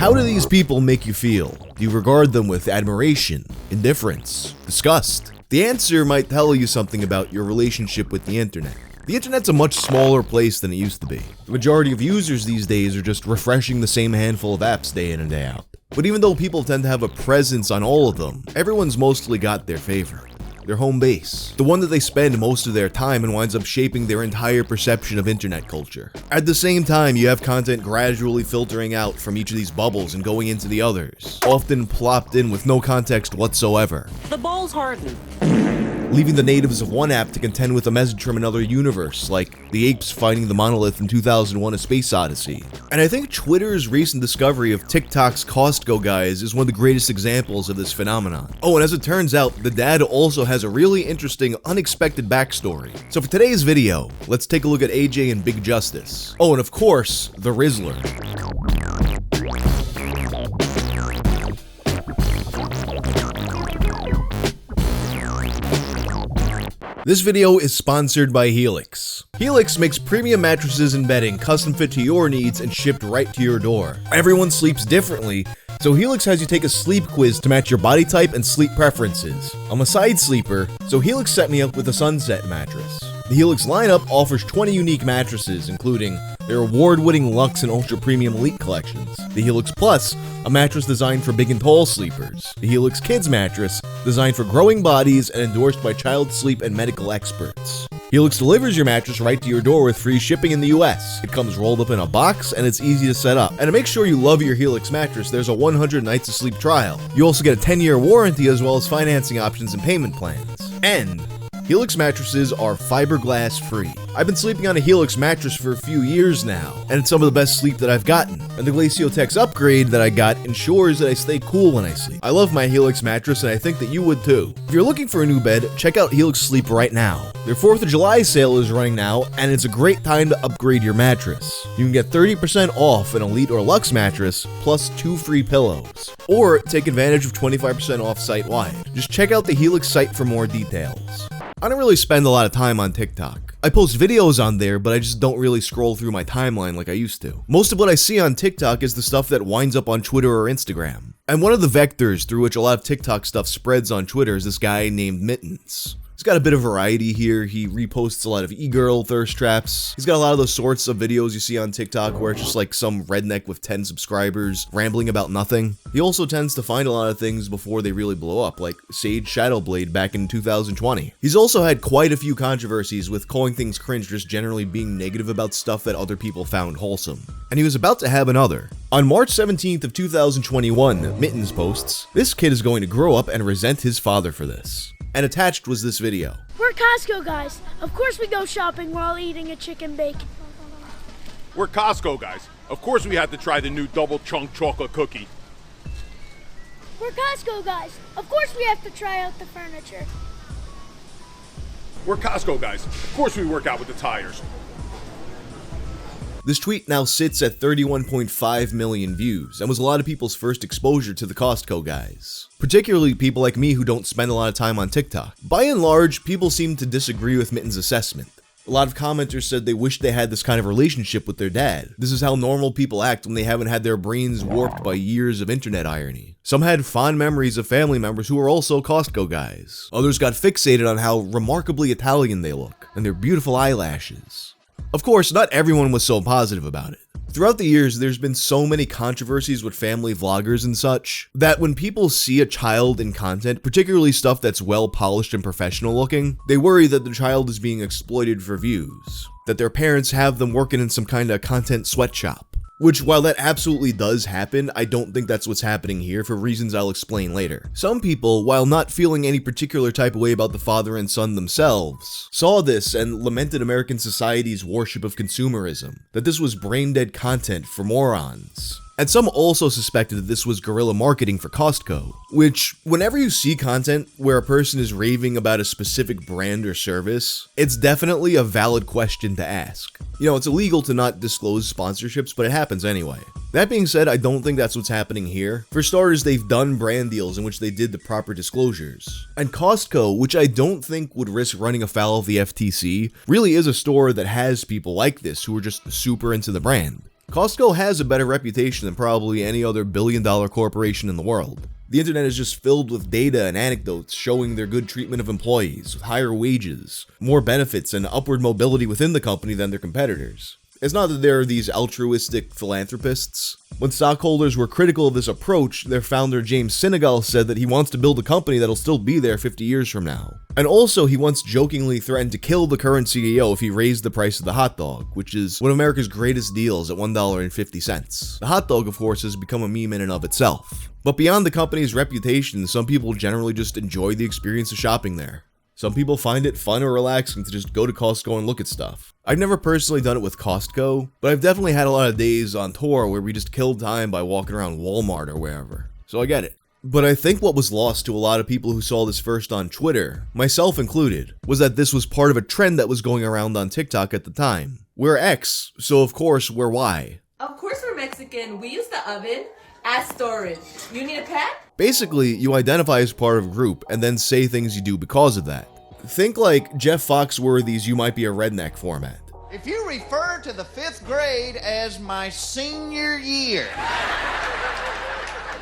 How do these people make you feel? Do you regard them with admiration, indifference, disgust? The answer might tell you something about your relationship with the internet. The internet's a much smaller place than it used to be. The majority of users these days are just refreshing the same handful of apps day in and day out. But even though people tend to have a presence on all of them, everyone's mostly got their favorite. Their home base. The one that they spend most of their time and winds up shaping their entire perception of internet culture. At the same time, you have content gradually filtering out from each of these bubbles and going into the others, often plopped in with no context whatsoever. The balls harden. Leaving the natives of one app to contend with a message from another universe, like the apes fighting the monolith in 2001: A Space Odyssey. And I think Twitter's recent discovery of TikTok's Costco guys is one of the greatest examples of this phenomenon. Oh, and as it turns out, the dad also has a really interesting, unexpected backstory. So for today's video, let's take a look at AJ and Big Justice. Oh, and of course, the Rizzler. This video is sponsored by Helix. Helix makes premium mattresses and bedding custom fit to your needs and shipped right to your door. Everyone sleeps differently, so Helix has you take a sleep quiz to match your body type and sleep preferences. I'm a side sleeper, so Helix set me up with a Sunset mattress. The Helix lineup offers 20 unique mattresses, including their award-winning Luxe and Ultra Premium Elite collections. The Helix Plus, a mattress designed for big and tall sleepers. The Helix Kids mattress, designed for growing bodies and endorsed by child sleep and medical experts. Helix delivers your mattress right to your door with free shipping in the US. It comes rolled up in a box and it's easy to set up. And to make sure you love your Helix mattress, there's a 100 nights of sleep trial. You also get a 10-year warranty as well as financing options and payment plans. And Helix mattresses are fiberglass free. I've been sleeping on a Helix mattress for a few years now, and it's some of the best sleep that I've gotten. And the Glaciotex upgrade that I got ensures that I stay cool when I sleep. I love my Helix mattress, and I think that you would too. If you're looking for a new bed, check out Helix Sleep right now. Their 4th of July sale is running now, and it's a great time to upgrade your mattress. You can get 30% off an Elite or Luxe mattress, plus 2 free pillows. Or take advantage of 25% off site-wide. Just check out the Helix site for more details. I don't really spend a lot of time on TikTok. I post videos on there, but I just don't really scroll through my timeline like I used to. Most of what I see on TikTok is the stuff that winds up on Twitter or Instagram. And one of the vectors through which a lot of TikTok stuff spreads on Twitter is this guy named Mendonça. He's got a bit of variety here. He reposts a lot of e-girl thirst traps. He's got a lot of those sorts of videos you see on TikTok where it's just like some redneck with 10 subscribers rambling about nothing. He also tends to find a lot of things before they really blow up, like Sage Shadowblade back in 2020. He's also had quite a few controversies with calling things cringe, just generally being negative about stuff that other people found wholesome. And he was about to have another. On March 17th of 2021, Mendonça posts, "This kid is going to grow up and resent his father for this." And attached was this video. We're Costco guys. Of course we go shopping while eating a chicken bake. We're Costco guys. Of course we had to try the new double chunk chocolate cookie. We're Costco guys. Of course we have to try out the furniture. We're Costco guys. Of course we work out with the tires. This tweet now sits at 31.5 million views and was a lot of people's first exposure to the Costco guys. Particularly people like me who don't spend a lot of time on TikTok. By and large, people seem to disagree with Mendonça's assessment. A lot of commenters said they wish they had this kind of relationship with their dad. This is how normal people act when they haven't had their brains warped by years of internet irony. Some had fond memories of family members who were also Costco guys. Others got fixated on how remarkably Italian they look and their beautiful eyelashes. Of course, not everyone was so positive about it. Throughout the years, there's been so many controversies with family vloggers and such, that when people see a child in content, particularly stuff that's well polished and professional looking, they worry that the child is being exploited for views, that their parents have them working in some kind of content sweatshop. Which, while that absolutely does happen, I don't think that's what's happening here for reasons I'll explain later. Some people, while not feeling any particular type of way about the father and son themselves, saw this and lamented American society's worship of consumerism, that this was brain-dead content for morons. And some also suspected that this was guerrilla marketing for Costco, which, whenever you see content where a person is raving about a specific brand or service, it's definitely a valid question to ask. You know, it's illegal to not disclose sponsorships, but it happens anyway. That being said, I don't think that's what's happening here. For starters, they've done brand deals in which they did the proper disclosures. And Costco, which I don't think would risk running afoul of the FTC, really is a store that has people like this who are just super into the brand. Costco has a better reputation than probably any other billion-dollar corporation in the world. The internet is just filled with data and anecdotes showing their good treatment of employees, with higher wages, more benefits, and upward mobility within the company than their competitors. It's not that there are these altruistic philanthropists. When stockholders were critical of this approach, their founder James Sinegal said that he wants to build a company that'll still be there 50 years from now. And also, he once jokingly threatened to kill the current CEO if he raised the price of the hot dog, which is one of America's greatest deals at $1.50. The hot dog, of course, has become a meme in and of itself. But beyond the company's reputation, some people generally just enjoy the experience of shopping there. Some people find it fun or relaxing to just go to Costco and look at stuff. I've never personally done it with Costco, but I've definitely had a lot of days on tour where we just killed time by walking around Walmart or wherever. So I get it. But I think what was lost to a lot of people who saw this first on Twitter, myself included, was that this was part of a trend that was going around on TikTok at the time. We're X, so of course we're Y. Of course we're Mexican. We use the oven as storage. You need a pet? Basically, you identify as part of a group and then say things you do because of that. Think like Jeff Foxworthy's You Might Be a Redneck format. If you refer to the 5th grade as my senior year,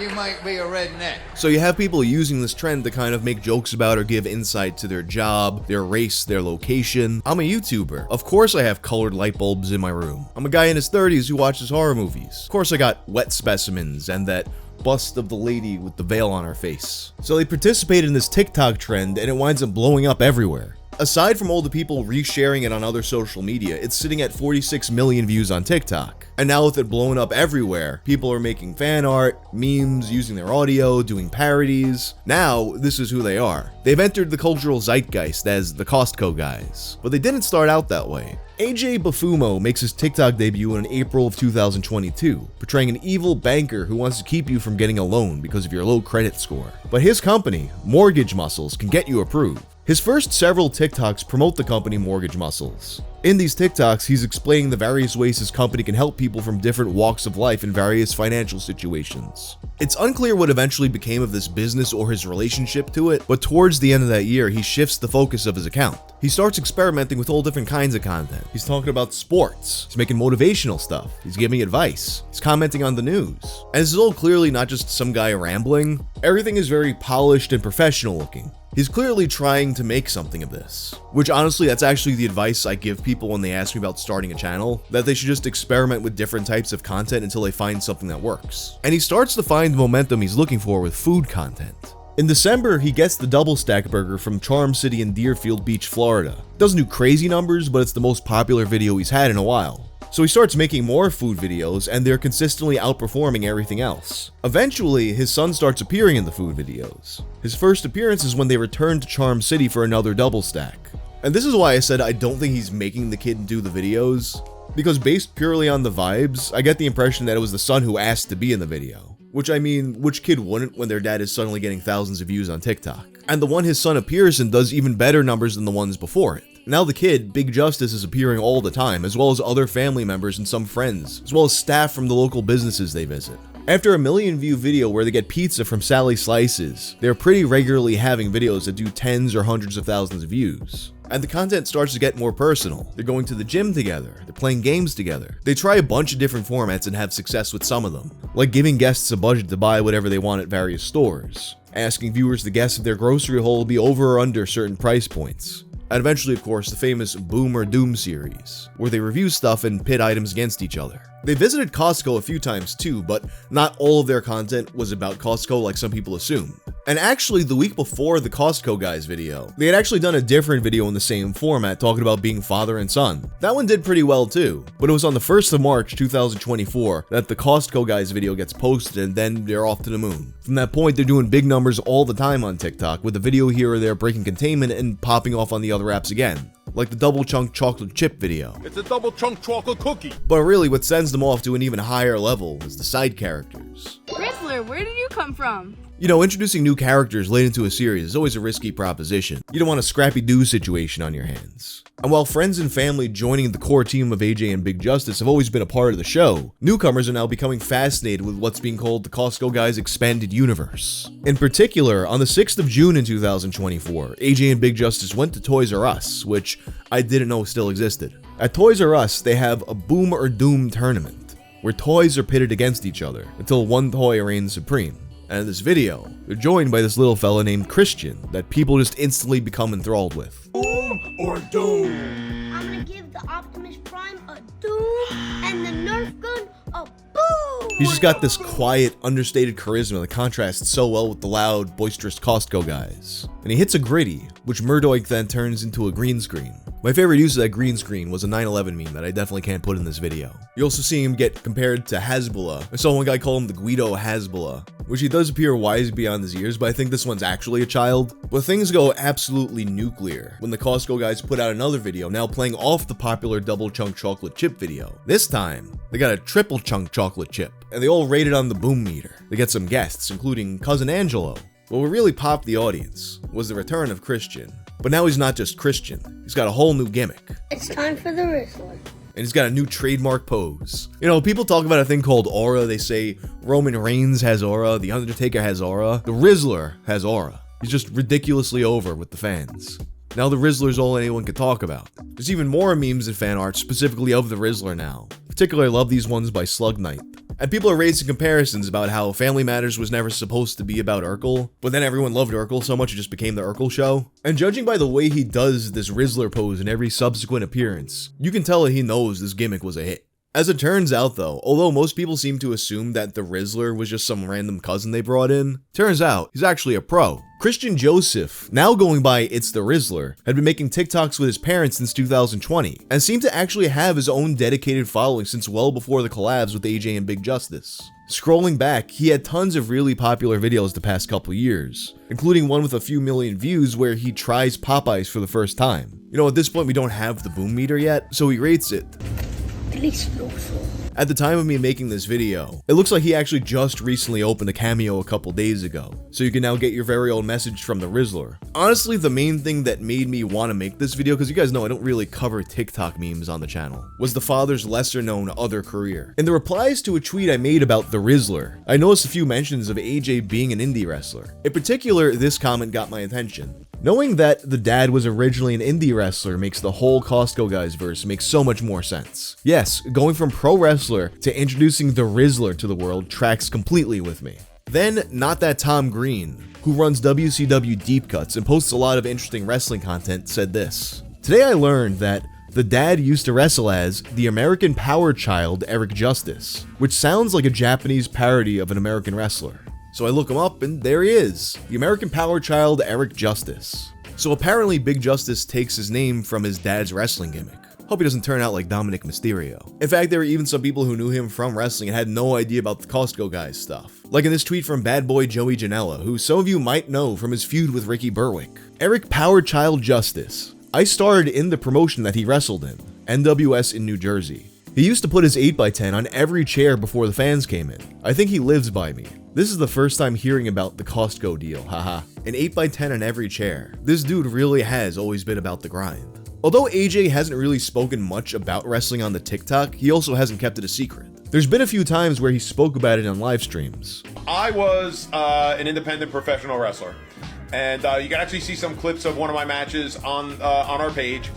you might be a redneck. So you have people using this trend to kind of make jokes about or give insight to their job, their race, their location. I'm a YouTuber. Of course I have colored light bulbs in my room. I'm a guy in his 30s who watches horror movies. Of course I got wet specimens and that bust of the lady with the veil on her face. So they participate in this TikTok trend and it winds up blowing up everywhere. Aside from all the people resharing it on other social media, it's sitting at 46 million views on TikTok. And now with it blowing up everywhere, people are making fan art, memes, using their audio, doing parodies. Now, this is who they are. They've entered the cultural zeitgeist as the Costco guys. But they didn't start out that way. AJ Bufumo makes his TikTok debut in April of 2022, portraying an evil banker who wants to keep you from getting a loan because of your low credit score. But his company, Mortgage Muscles, can get you approved. His first several TikToks promote the company Mortgage Muscles. In these TikToks, he's explaining the various ways his company can help people from different walks of life in various financial situations. It's unclear what eventually became of this business or his relationship to it, but towards the end of that year, he shifts the focus of his account. He starts experimenting with all different kinds of content. He's talking about sports, he's making motivational stuff, he's giving advice, he's commenting on the news. And this is all clearly not just some guy rambling. Everything is very polished and professional looking. He's clearly trying to make something of this, which honestly, that's actually the advice I give people when they ask me about starting a channel, that they should just experiment with different types of content until they find something that works. And he starts to find the momentum he's looking for with food content. In December, he gets the Double Stack Burger from Charm City in Deerfield Beach, Florida. Doesn't do crazy numbers, but it's the most popular video he's had in a while. So he starts making more food videos, and they're consistently outperforming everything else. Eventually, his son starts appearing in the food videos. His first appearance is when they return to Charm City for another double stack. And this is why I said I don't think he's making the kid do the videos, because based purely on the vibes, I get the impression that it was the son who asked to be in the video. Which I mean, which kid wouldn't when their dad is suddenly getting thousands of views on TikTok? And the one his son appears in does even better numbers than the ones before it. Now the kid, Big Justice, is appearing all the time, as well as other family members and some friends, as well as staff from the local businesses they visit. After a 1 million view video where they get pizza from Sally Slices, they're pretty regularly having videos that do tens or hundreds of thousands of views. And the content starts to get more personal. They're going to the gym together, they're playing games together. They try a bunch of different formats and have success with some of them, like giving guests a budget to buy whatever they want at various stores, asking viewers to guess if their grocery haul will be over or under certain price points. And eventually, of course, the famous Boom or Doom series, where they review stuff and pit items against each other. They visited Costco a few times too, but not all of their content was about Costco like some people assume. And actually, the week before the Costco guys video, they had actually done a different video in the same format talking about being father and son. That one did pretty well too, but it was on the 1st of March 2024 that the Costco guys video gets posted, and then they're off to the moon. From that point, they're doing big numbers all the time on TikTok, with a video here or there breaking containment and popping off on the other apps again. Like the double chunk chocolate chip video. It's a double chunk chocolate cookie. But really, what sends them off to an even higher level is the side characters. Rizzler, where did you come from? You know, introducing new characters late into a series is always a risky proposition. You don't want a Scrappy-Doo situation on your hands. And while friends and family joining the core team of AJ and Big Justice have always been a part of the show, newcomers are now becoming fascinated with what's being called the Costco Guys Expanded Universe. In particular, on the 6th of June in 2024, AJ and Big Justice went to Toys R Us, which I didn't know still existed. At Toys R Us, they have a Boom or Doom tournament. where toys are pitted against each other until one toy reigns supreme. And in this video, they're joined by this little fella named Christian that people just instantly become enthralled with. Boom or doom? I'm gonna give the Optimus Prime a doom and the Nerf gun a boom! He's just got this quiet, understated charisma that contrasts so well with the loud, boisterous Costco guys. And he hits a gritty, which Murdoch then turns into a green screen. My favorite use of that green screen was a 9/11 meme that I definitely can't put in this video. You also see him get compared to Hasbullah. I saw one guy call him the Guido Hasbullah, which he does appear wise beyond his years, but I think this one's actually a child. But things go absolutely nuclear when the Costco guys put out another video now playing off the popular double chunk chocolate chip video. This time, they got a triple chunk chocolate chip, and they all rated on the boom meter. They get some guests, including Cousin Angelo. What really popped the audience was the return of Christian. But now he's not just Christian, he's got a whole new gimmick. It's time for the Rizzler. And he's got a new trademark pose. You know, people talk about a thing called aura. They say Roman Reigns has aura, The Undertaker has aura, the Rizzler has aura. He's just ridiculously over with the fans. Now the Rizzler's all anyone can talk about. There's even more memes and fan art specifically of the Rizzler now. Particularly, I love these ones by Slug Knight. And people are raising comparisons about how Family Matters was never supposed to be about Urkel, but then everyone loved Urkel so much it just became the Urkel show. And judging by the way he does this Rizzler pose in every subsequent appearance, you can tell that he knows this gimmick was a hit. As it turns out though, although most people seem to assume that the Rizzler was just some random cousin they brought in, turns out he's actually a pro. Christian Joseph, now going by It's the Rizzler, had been making TikToks with his parents since 2020, and seemed to actually have his own dedicated following since well before the collabs with AJ and Big Justice. Scrolling back, he had tons of really popular videos the past couple years, including one with a few million views where he tries Popeyes for the first time. You know, at this point we don't have the boom meter yet, so he rates it. At the time of me making this video, it looks like he actually just recently opened a Cameo a couple days ago, so you can now get your very own message from the Rizzler. Honestly, the main thing that made me want to make this video, because you guys know I don't really cover TikTok memes on the channel, was the father's lesser known other career. In the replies to a tweet I made about the Rizzler, I noticed a few mentions of AJ being an indie wrestler. In particular, this comment got my attention. Knowing that the dad was originally an indie wrestler makes the whole Costco guys verse make so much more sense. Yes, going from pro wrestler to introducing the Rizzler to the world tracks completely with me. Then, Not That Tom Green, who runs WCW Deep Cuts and posts a lot of interesting wrestling content, said this. Today I learned that the dad used to wrestle as the American Power Child Eric Justice, which sounds like a Japanese parody of an American wrestler. So I look him up and there he is, the American Power Child Eric Justice. So apparently Big Justice takes his name from his dad's wrestling gimmick. Hope he doesn't turn out like Dominic Mysterio. In fact, there were even some people who knew him from wrestling and had no idea about the Costco guys stuff. Like in this tweet from Bad Boy Joey Janela, who some of you might know from his feud with Ricky Berwick. Eric Power Child Justice. I starred in the promotion that he wrestled in, NWS in New Jersey. He used to put his 8x10 on every chair before the fans came in. I think he lives by me. This is the first time hearing about the Costco deal, haha. An 8x10 on every chair. This dude really has always been about the grind. Although AJ hasn't really spoken much about wrestling on the TikTok, he also hasn't kept it a secret. There's been a few times where he spoke about it on live streams. I was an independent professional wrestler, and you can actually see some clips of one of my matches on our page.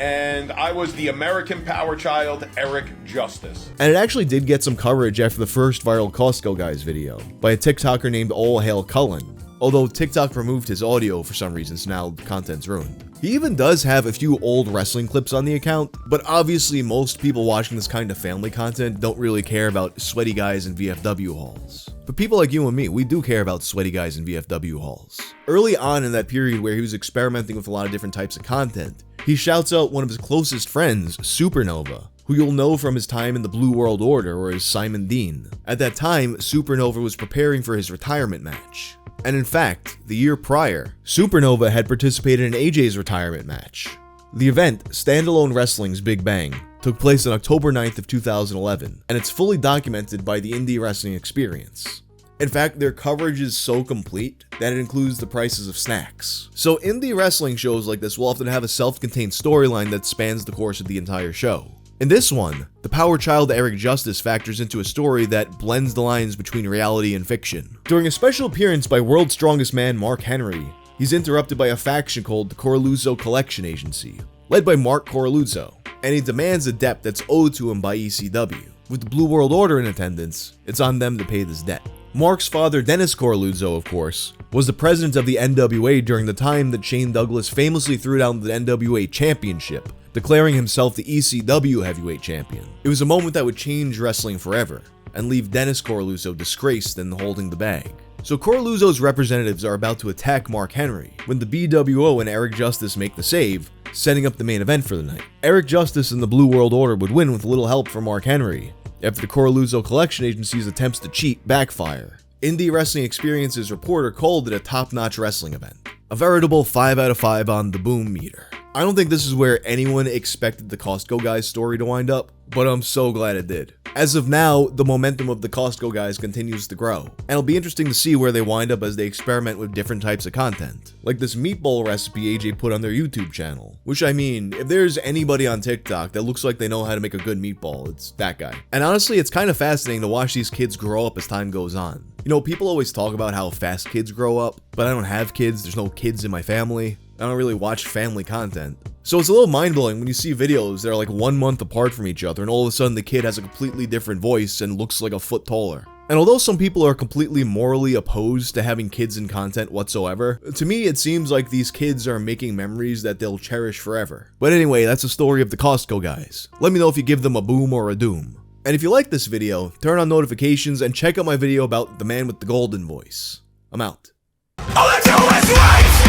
And I was the American Power Child Eric Justice. And it actually did get some coverage after the first viral Costco guys video by a TikToker named Hale Cullen. Although TikTok removed his audio for some reason, so now the content's ruined. He even does have a few old wrestling clips on the account, but obviously most people watching this kind of family content don't really care about sweaty guys in VFW halls. But people like you and me, we do care about sweaty guys in VFW halls. Early on in that period where he was experimenting with a lot of different types of content, he shouts out one of his closest friends, Supernova, who you'll know from his time in the Blue World Order or as Simon Dean. At that time, Supernova was preparing for his retirement match. And in fact, the year prior, Supernova had participated in AJ's retirement match. The event, Standalone Wrestling's Big Bang, took place on October 9th of 2011, and it's fully documented by the Indie Wrestling Experience. In fact, their coverage is so complete that it includes the prices of snacks. So indie wrestling shows like this will often have a self-contained storyline that spans the course of the entire show. In this one, the Power Child Eric Justice factors into a story that blends the lines between reality and fiction. During a special appearance by World's Strongest Man Mark Henry, he's interrupted by a faction called the Coraluzzo Collection Agency, led by Mark Coraluzzo, and he demands a debt that's owed to him by ECW, With the Blue World Order in attendance, it's on them to pay this debt. Mark's father, Dennis Coralluzzo, of course, was the president of the NWA during the time that Shane Douglas famously threw down the NWA championship, declaring himself the ECW heavyweight champion. It was a moment that would change wrestling forever, and leave Dennis Coralluzzo disgraced and holding the bag. So Coralluzzo's representatives are about to attack Mark Henry, when the BWO and Eric Justice make the save, setting up the main event for the night. Eric Justice and the Blue World Order would win with a little help from Mark Henry, after the Coralluzzo Collection Agency's attempts to cheat backfire. Indie Wrestling Experience's reporter called it a top-notch wrestling event. A veritable 5 out of 5 on the boom meter. I don't think this is where anyone expected the Costco guys story to wind up, but I'm so glad it did. As of now, the momentum of the Costco guys continues to grow, and it'll be interesting to see where they wind up as they experiment with different types of content. Like this meatball recipe AJ put on their YouTube channel, which I mean, if there's anybody on TikTok that looks like they know how to make a good meatball, it's that guy. And honestly, it's kind of fascinating to watch these kids grow up as time goes on. You know, people always talk about how fast kids grow up, but I don't have kids, there's no kids in my family. I don't really watch family content. So it's a little mind-blowing when you see videos that are like 1 month apart from each other and all of a sudden the kid has a completely different voice and looks like a foot taller. And although some people are completely morally opposed to having kids in content whatsoever, to me it seems like these kids are making memories that they'll cherish forever. But anyway, that's the story of the Costco guys. Let me know if you give them a boom or a doom. And if you like this video, turn on notifications and check out my video about the man with the golden voice. I'm out. All I do is wait!